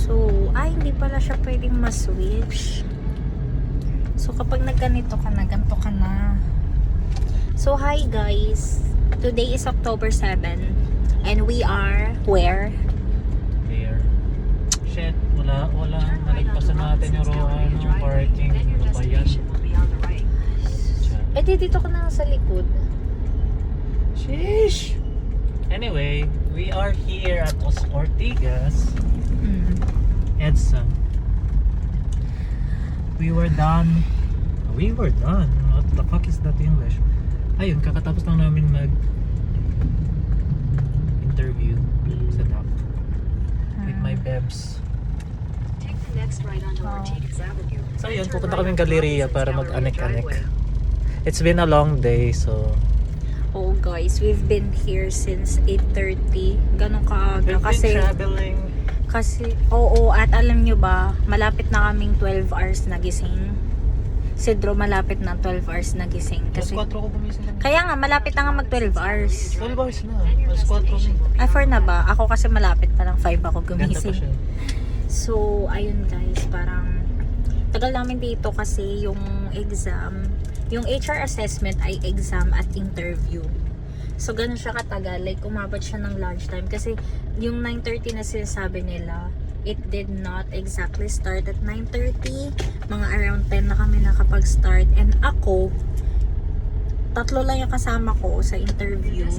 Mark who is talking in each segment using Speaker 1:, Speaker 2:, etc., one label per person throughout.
Speaker 1: So, hindi pala siya pwedeng ma-switch. So, kapag nagganito ka na, ganito ka na. So, hi guys. Today is October 7. And we are where?
Speaker 2: There. Shit, wala. Nalagpasan natin yung parking. Ano ba yan?
Speaker 1: Dito ka na sa likod.
Speaker 2: Sheesh! Anyway, we are here at Ortigas. EDSA. We were done. What the fuck is that English? Ayun, kakatapos lang namin interview sa DAP with my bebs. So yun, pupunta kaming galeriya para mag-anek-anek. It's been a long day, so
Speaker 1: Oh guys, we've been here since 8:30. Ganun kaaga
Speaker 2: we've
Speaker 1: kasi
Speaker 2: been traveling.
Speaker 1: At alam nyo ba, malapit na kaming 12 hours nagising. Si Drew malapit na 12 hours nagising kasi
Speaker 2: Alas 4 ko bumising na.
Speaker 1: kaya nga malapit na nga mag 12 hours.
Speaker 2: 12 hours na. Alas 4 na.
Speaker 1: 4 na ba? Ako kasi malapit pa lang 5 ako
Speaker 2: Ganda pa
Speaker 1: gumising.
Speaker 2: siya.
Speaker 1: So, ayun guys, parang tagal namin dito kasi yung exam, yung HR assessment ay exam at interview. So, ganun siya katagal. Like, umabot siya ng lunchtime. Kasi, yung 9:30 na sinasabi nila, it did not exactly start at 9:30. Mga around 10 na kami nakapag-start. And ako, 3 lang yung kasama ko sa interview.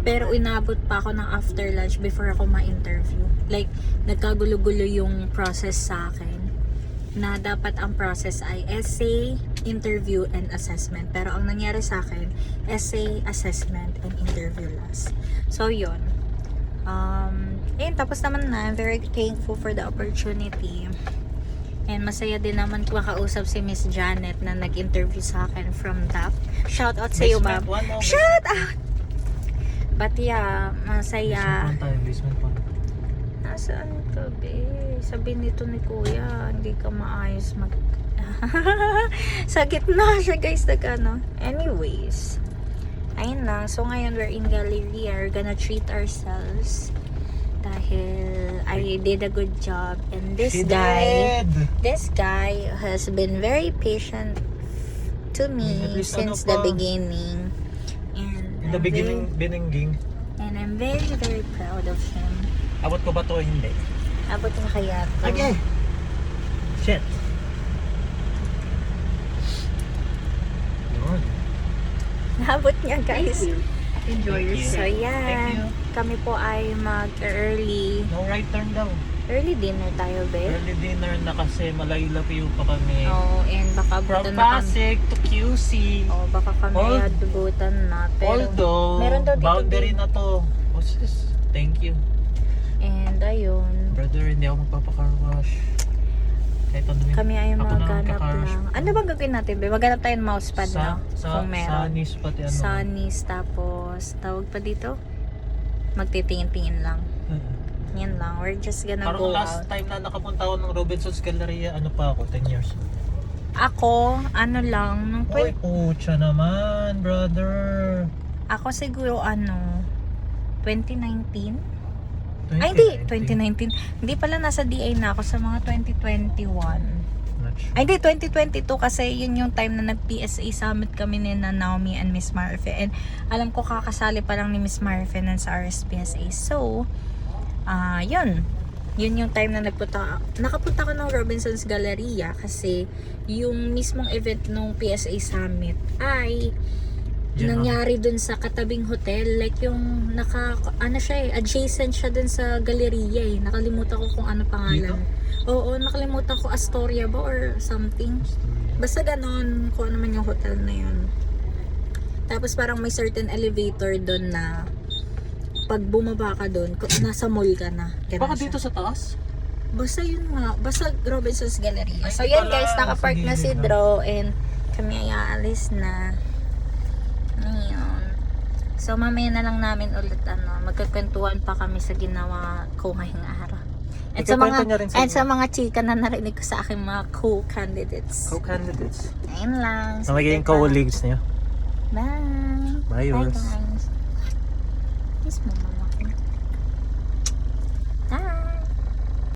Speaker 1: Pero inabot pa ako ng after lunch before ako ma-interview. Like, nagkagulo-gulo yung process sa akin. Na dapat ang process ay essay, interview, and assessment. Pero ang nangyari sa akin, essay, assessment, and interview last. So, yun. Tapos naman na, I'm very thankful for the opportunity. And masaya din naman makausap si Miss Janet na nag-interview sa akin from DAP. Shout out sa iyo, ma'am. Shout out! But yeah, masaya.
Speaker 2: Basement 1.
Speaker 1: Nasaan ka, be? Sabi nito ni Kuya, hindi ka maayos mag... Sa gitna siya, guys, Anyways, ayun lang. So, ngayon, we're in Galleria. We're gonna treat ourselves. Dahil I did a good job. And this guy has been very patient to me since the beginning. And
Speaker 2: In the beginning.
Speaker 1: And I'm very, very proud of him.
Speaker 2: Abot ko ba to? Hindi.
Speaker 1: Abot na kaya to.
Speaker 2: Okay. Shit. Yun.
Speaker 1: Naabot niya, guys.
Speaker 3: Enjoy
Speaker 2: Thank you.
Speaker 1: So, yan.
Speaker 2: Thank you.
Speaker 1: Kami po ay mag-early
Speaker 2: No right turn daw.
Speaker 1: dinner tayo, be.
Speaker 2: Early dinner na kasi malayo-layo pa kami.
Speaker 1: Oh, and baka
Speaker 2: From
Speaker 1: abutan na kami.
Speaker 2: Pasig to QC.
Speaker 1: Oh, baka kami abutan na. Pero,
Speaker 2: Although,
Speaker 1: meron daw dito
Speaker 2: boundary
Speaker 1: din.
Speaker 2: na to. Oh, sis. Thank you.
Speaker 1: And ayun,
Speaker 2: Brother, hindi ako magpapacar wash. Kahit ano yun.
Speaker 1: kami ay
Speaker 2: Ako na
Speaker 1: maghanap
Speaker 2: magka-car wash.
Speaker 1: lang. Ano bang gagawin natin, be? Maghanap tayo ng mousepad na. Kung meron.
Speaker 2: Sunnies pati ano.
Speaker 1: Sunnies, tapos, tawag pa dito? Magtitingin-tingin lang. Yan lang. We're just gonna
Speaker 2: Parang
Speaker 1: go
Speaker 2: last
Speaker 1: out.
Speaker 2: time na nakapunta ako ng Robinson's Galleria, ano pa ako, 10 years.
Speaker 1: Ako, ano lang, nung
Speaker 2: Oy, pucha naman, brother.
Speaker 1: ako siguro 2019? Ay, hindi. 2019. Hindi pala, nasa DA na ako sa mga 2021.
Speaker 2: Not sure.
Speaker 1: Ay, hindi. 2022 kasi yun yung time na nag-PSA summit kami ni na Naomi and Miss Marfe. And alam ko kakasali pa lang ni Miss Marfe nun sa RSPSA. So, yun. Yun yung time na nakapunta ko ng Robinson's Galleria kasi yung mismong event ng PSA summit ay nangyari dun sa katabing hotel, like yung adjacent siya dun sa galleria eh. Nakalimutan ko kung ano pangalan. Oo, nakalimutan ko, Astoria ba or something. Basta ganon, kung ano man yung hotel na yun. Tapos parang may certain elevator dun na pag bumaba ka dun, nasa mall ka na.
Speaker 2: Baka dito sa taas?
Speaker 1: Basta yun nga, basta Robinson's Galleria.
Speaker 2: Ay,
Speaker 1: So
Speaker 2: di
Speaker 1: yan
Speaker 2: pala,
Speaker 1: guys, nakapark
Speaker 2: sa
Speaker 1: na si
Speaker 2: gilid
Speaker 1: Dro and kami ay aalis na. Ngayon. So mamaya na lang namin ulit magkakwentuhan pa kami sa ginawa ko ngayong araw. At
Speaker 2: Ikakwento niya rin sa
Speaker 1: sa mga chika na narinig ko sa aking mga co-candidates.
Speaker 2: Co-candidates.
Speaker 1: Ayun lang.
Speaker 2: Na magiging colleagues niya.
Speaker 1: Bye.
Speaker 2: Bye,
Speaker 1: Bye
Speaker 2: yours.
Speaker 1: guys. Kiss mo, mama.